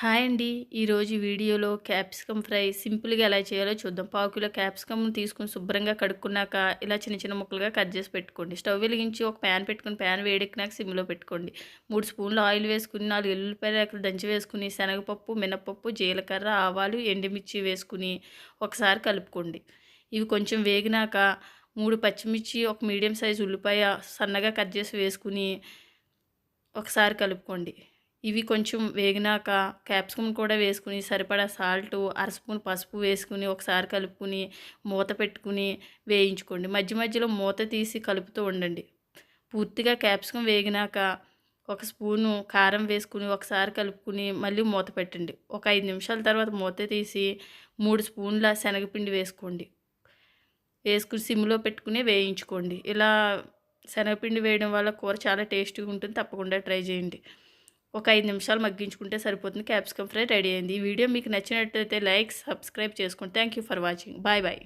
Hi అండి. ఈరోజు వీడియోలో క్యాప్సికమ్ ఫ్రై సింపుల్‌గా ఎలా చేయాలో చూద్దాం. పావు కిలో క్యాప్సికమ్ తీసుకొని శుభ్రంగా కడుక్కున్నాక ఇలా చిన్న చిన్న ముక్కలుగా కట్ చేసి పెట్టుకోండి. స్టవ్ వెలిగించి ఒక ప్యాన్ పెట్టుకొని ప్యాన్ వేడెక్కినాక సిమ్‌లో పెట్టుకోండి. 3 స్పూన్లు ఆయిల్ వేసుకొని 4 ఎల్లుల్లిపాయ రేకులు దంచి వేసుకొని శనగపప్పు, మినపప్పు, జీలకర్ర, ఆవాలు, ఎండుమిర్చి వేసుకొని ఒకసారి కలుపుకోండి. ఇవి కొంచెం వేగినాక 3 పచ్చిమిర్చి, ఒక మీడియం సైజు ఉల్లిపాయ సన్నగా కట్ చేసి వేసుకొని ఒకసారి కలుపుకోండి. ఇవి కొంచెం వేగినాక క్యాప్సికమ్ కూడా వేసుకుని సరిపడా సాల్టు, అర స్పూన్ పసుపు వేసుకుని ఒకసారి కలుపుకొని మూత పెట్టుకుని వేయించుకోండి. మధ్య మధ్యలో మూత తీసి కలుపుతూ ఉండండి. పూర్తిగా క్యాప్సికమ్ వేగినాక ఒక స్పూను కారం వేసుకుని ఒకసారి కలుపుకొని మళ్ళీ మూత పెట్టండి. ఒక 5 నిమిషాల తర్వాత మూత తీసి 3 స్పూన్ల శనగపిండి వేసుకోండి. వేసుకుని సిమ్‌లో పెట్టుకుని వేయించుకోండి. ఇలా శనగపిండి వేయడం వల్ల కూర చాలా టేస్టీగా ఉంటుంది. తప్పకుండా ట్రై చేయండి. ఒక 5 నిమిషాలు మగ్గించుకుంటే సరిపోతుంది. క్యాప్సికమ్ ఫ్రై రెడీ అయింది. ఈ వీడియో మీకు నచ్చినట్లయితే లైక్, సబ్స్క్రైబ్ చేసుకోండి. Thank you for watching. Bye bye.